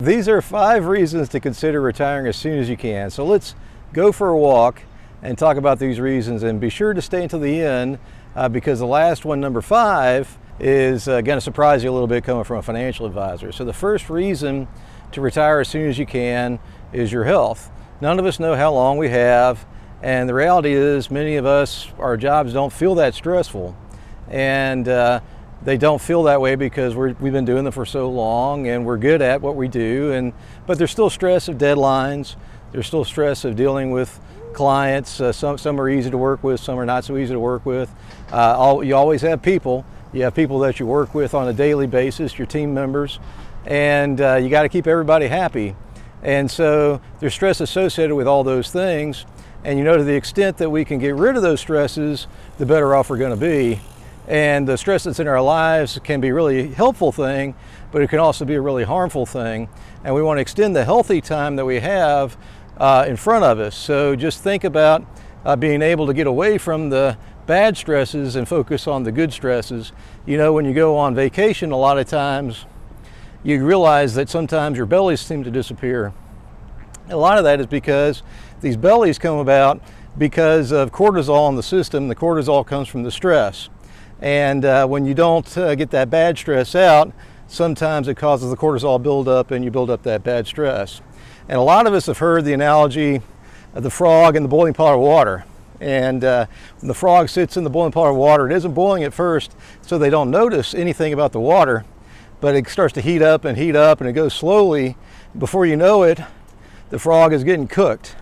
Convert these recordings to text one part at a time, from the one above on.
These are 5 reasons to consider retiring as soon as you can. So let's go for a walk and talk about these reasons, and be sure to stay until the end because the last one, number 5, is going to surprise you a little bit coming from a financial advisor. So the first reason to retire as soon as you can is your health. None of us know how long we have, and the reality is many of us, our jobs don't feel that stressful, and they don't feel that way because we've been doing them for so long and we're good at what we do. But there's still stress of deadlines. There's still stress of dealing with clients. Some are easy to work with, some are not so easy to work with. You always have people. You have people that you work with on a daily basis, your team members, and you got to keep everybody happy. And so there's stress associated with all those things. And to the extent that we can get rid of those stresses, the better off we're going to be. And the stress that's in our lives can be a really helpful thing, but it can also be a really harmful thing. And we want to extend the healthy time that we have in front of us. So just think about being able to get away from the bad stresses and focus on the good stresses. When you go on vacation, a lot of times you realize that sometimes your bellies seem to disappear. A lot of that is because these bellies come about because of cortisol in the system. The cortisol comes from the stress. And when you don't get that bad stress out, sometimes it causes the cortisol buildup and you build up that bad stress. And a lot of us have heard the analogy of the frog in the boiling pot of water. And when the frog sits in the boiling pot of water, it isn't boiling at first, so they don't notice anything about the water, but it starts to heat up and it goes slowly. Before you know it, the frog is getting cooked.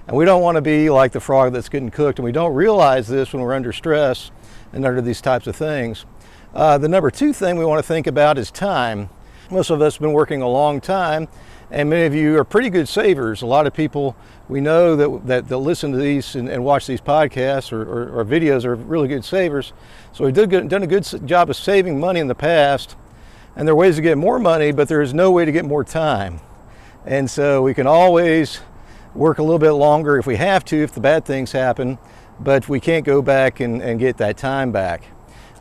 And we don't want to be like the frog that's getting cooked, and we don't realize this when we're under stress and under these types of things. The number 2 thing we want to think about is time. Most of us have been working a long time, and many of you are pretty good savers. A lot of people we know that listen to these and watch these podcasts or videos are really good savers. So we've done a good job of saving money in the past, and there are ways to get more money, but there is no way to get more time. And so we can always work a little bit longer if we have to, if the bad things happen, but we can't go back and get that time back.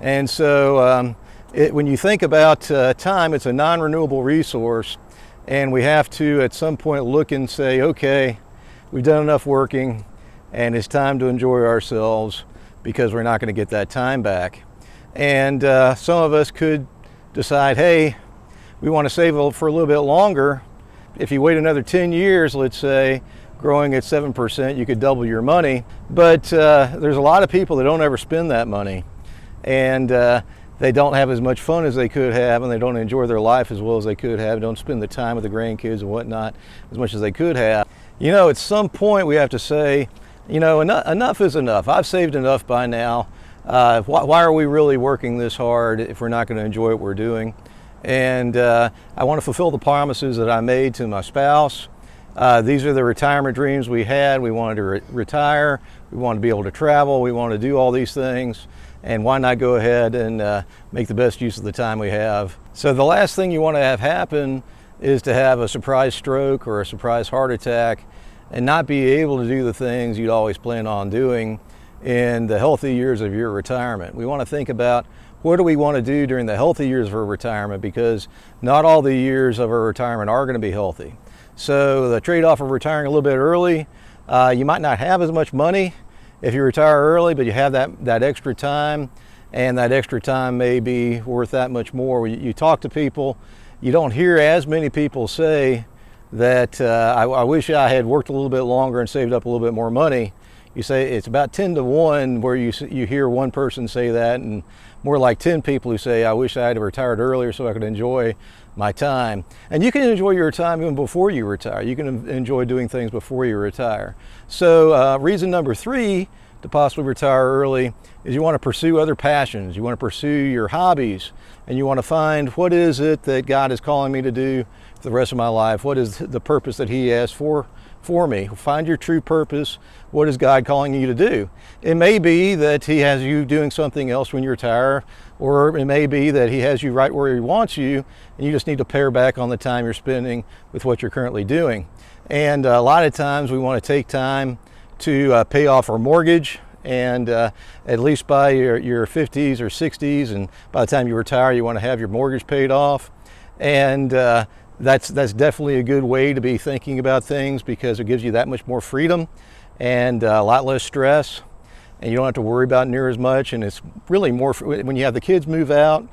And so when you think about time, it's a non-renewable resource, and we have to at some point look and say, okay, we've done enough working and it's time to enjoy ourselves because we're not going to get that time back. And some of us could decide, hey, we want to save for a little bit longer. If you wait another 10 years, let's say, growing at 7%, you could double your money. But there's a lot of people that don't ever spend that money, and they don't have as much fun as they could have, and they don't enjoy their life as well as they could have, don't spend the time with the grandkids and whatnot as much as they could have. At some point we have to say, enough is enough. I've saved enough by now. Why are we really working this hard if we're not going to enjoy what we're doing? And I want to fulfill the promises that I made to my spouse. These are the retirement dreams we had. We wanted to retire. We wanted to be able to travel. We wanted to do all these things. And why not go ahead and make the best use of the time we have? So the last thing you want to have happen is to have a surprise stroke or a surprise heart attack and not be able to do the things you'd always plan on doing in the healthy years of your retirement. We want to think about what do we want to do during the healthy years of our retirement, because not all the years of our retirement are going to be healthy. So the trade-off of retiring a little bit early, you might not have as much money if you retire early, but you have that extra time, and that extra time may be worth that much more. You talk to people, you don't hear as many people say that I wish I had worked a little bit longer and saved up a little bit more money. You say it's about 10 to 1 where you hear one person say that, and more like 10 people who say, I wish I had retired earlier so I could enjoy my time. And you can enjoy your time even before you retire. You can enjoy doing things before you retire. So reason number 3 to possibly retire early is you want to pursue other passions. You want to pursue your hobbies, and you want to find what is it that God is calling me to do for the rest of my life. What is the purpose that He has for me? Find your true purpose. What is God calling you to do? It may be that He has you doing something else when you retire, or it may be that He has you right where He wants you, and you just need to pare back on the time you're spending with what you're currently doing. And a lot of times we want to take time to pay off our mortgage, and at least by your 50s or 60s, and by the time you retire, you want to have your mortgage paid off. And that's definitely a good way to be thinking about things, because it gives you that much more freedom and a lot less stress, and you don't have to worry about near as much. And it's really more when you have the kids move out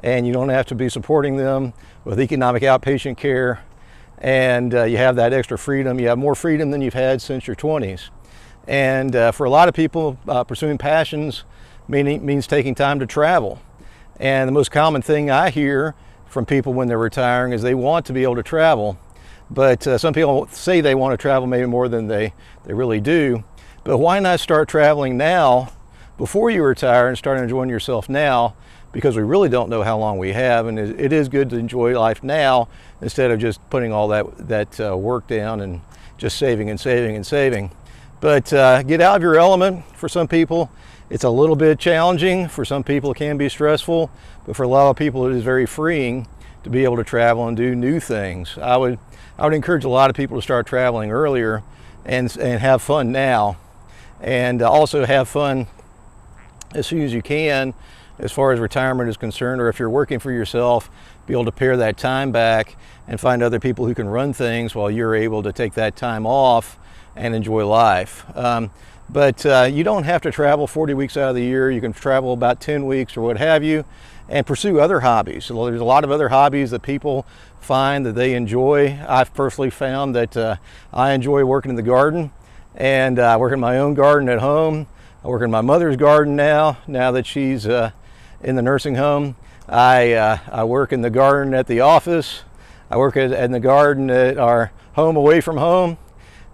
and you don't have to be supporting them with economic outpatient care, and you have that extra freedom. You have more freedom than you've had since your 20s. And for a lot of people, pursuing passions means taking time to travel. And the most common thing I hear from people when they're retiring is they want to be able to travel. But some people say they want to travel maybe more than they really do. But why not start traveling now before you retire and start enjoying yourself now? Because we really don't know how long we have, and it is good to enjoy life now instead of just putting all that work down and just saving and saving and saving. But get out of your element. For some people, it's a little bit challenging. For some people, it can be stressful. But for a lot of people, it is very freeing to be able to travel and do new things. I would encourage a lot of people to start traveling earlier and have fun now, and also have fun as soon as you can, as far as retirement is concerned. Or if you're working for yourself, be able to pare that time back and find other people who can run things while you're able to take that time off and enjoy life. But you don't have to travel 40 weeks out of the year. You can travel about 10 weeks or what have you, and pursue other hobbies. So there's a lot of other hobbies that people find that they enjoy. I've personally found that I enjoy working in the garden, and I work in my own garden at home. I work in my mother's garden now that she's in the nursing home. I work in the garden at the office. I work in the garden at our home away from home.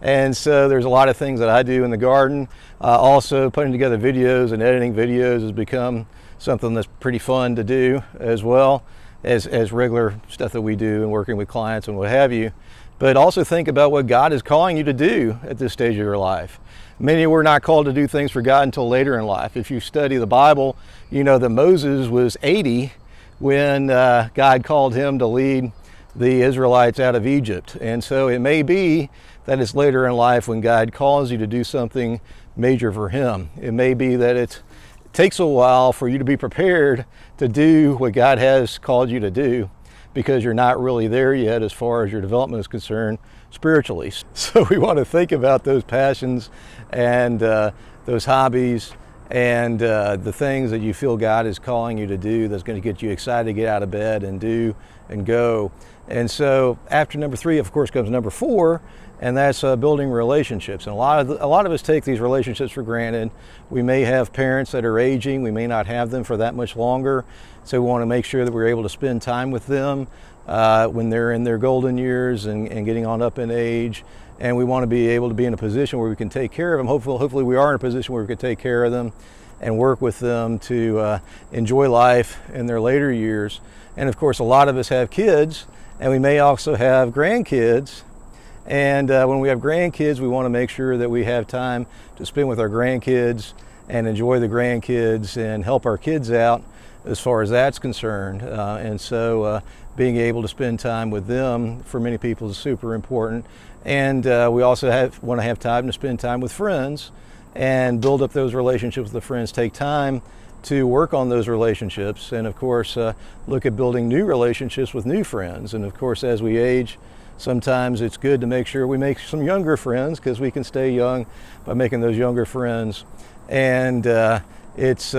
And so there's a lot of things that I do in the garden. Also, putting together videos and editing videos has become something that's pretty fun to do, as well as regular stuff that we do and working with clients and what have you. But also think about what God is calling you to do at this stage of your life. Many were not called to do things for God until later in life. If you study the Bible, you know that Moses was 80 when God called him to lead the Israelites out of Egypt. And so it may be that it's later in life when God calls you to do something major for him. It may be that it takes a while for you to be prepared to do what God has called you to do, because you're not really there yet as far as your development is concerned spiritually. So we want to think about those passions and those hobbies and the things that you feel God is calling you to do that's going to get you excited to get out of bed and do and go. And so after number 3, of course, comes number 4, and that's building relationships. And a lot of us take these relationships for granted. We may have parents that are aging. We may not have them for that much longer. So we want to make sure that we're able to spend time with them when they're in their golden years and getting on up in age. And we want to be able to be in a position where we can take care of them. Hopefully we are in a position where we can take care of them and work with them to enjoy life in their later years. And of course, a lot of us have kids, and we may also have grandkids. And when we have grandkids, we want to make sure that we have time to spend with our grandkids and enjoy the grandkids and help our kids out as far as that's concerned. And so being able to spend time with them for many people is super important. And we also want to have time to spend time with friends and build up those relationships with the friends. Take time to work on those relationships, and of course look at building new relationships with new friends. And of course, as we age, sometimes it's good to make sure we make some younger friends, because we can stay young by making those younger friends. And it's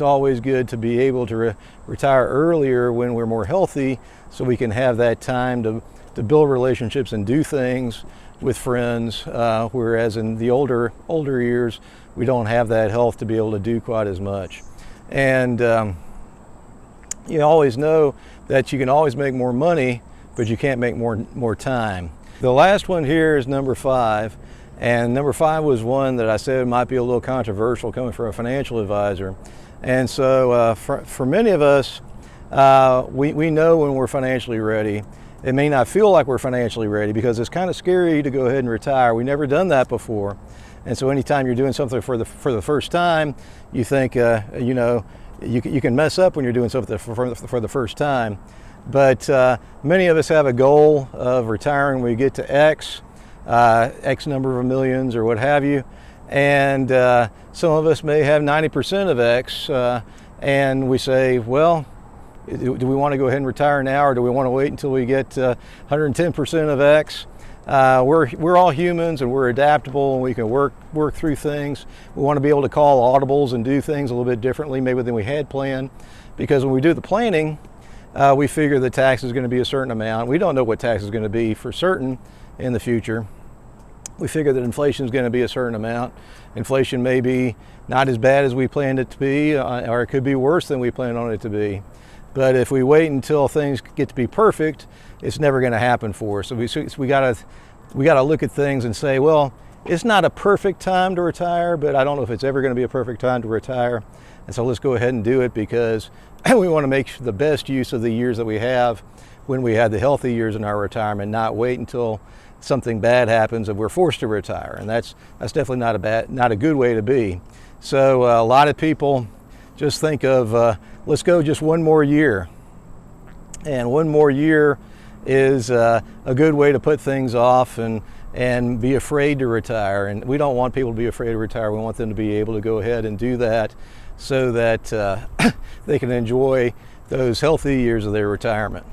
always good to be able to retire earlier when we're more healthy, so we can have that time to build relationships and do things with friends, whereas in the older years, we don't have that health to be able to do quite as much. And you always know that you can always make more money, but you can't make more time. The last one here is number 5. And number 5 was one that I said might be a little controversial coming from a financial advisor. And so for many of us, we know when we're financially ready. It may not feel like we're financially ready, because it's kind of scary to go ahead and retire. We've never done that before. And so anytime you're doing something for the first time, you think, you can mess up when you're doing something for the first time. But many of us have a goal of retiring when we get to X number of millions or what have you. And some of us may have 90% of X, and we say, well, Do we want to go ahead and retire now, or do we want to wait until we get 110% of X? We're all humans, and we're adaptable, and we can work through things. We want to be able to call audibles and do things a little bit differently maybe than we had planned, because when we do the planning, we figure the tax is going to be a certain amount. We don't know what tax is going to be for certain in the future. We figure that inflation is going to be a certain amount. Inflation may be not as bad as we planned it to be, or it could be worse than we planned on it to be. But if we wait until things get to be perfect, it's never going to happen for us. So we got to look at things and say, well, it's not a perfect time to retire, but I don't know if it's ever going to be a perfect time to retire. And so let's go ahead and do it, because we want to make the best use of the years that we have when we have the healthy years in our retirement, not wait until something bad happens and we're forced to retire. And that's definitely not a good way to be. So a lot of people just think of let's go just one more year, and one more year is a good way to put things off and be afraid to retire. And we don't want people to be afraid to retire. We want them to be able to go ahead and do that so that they can enjoy those healthy years of their retirement.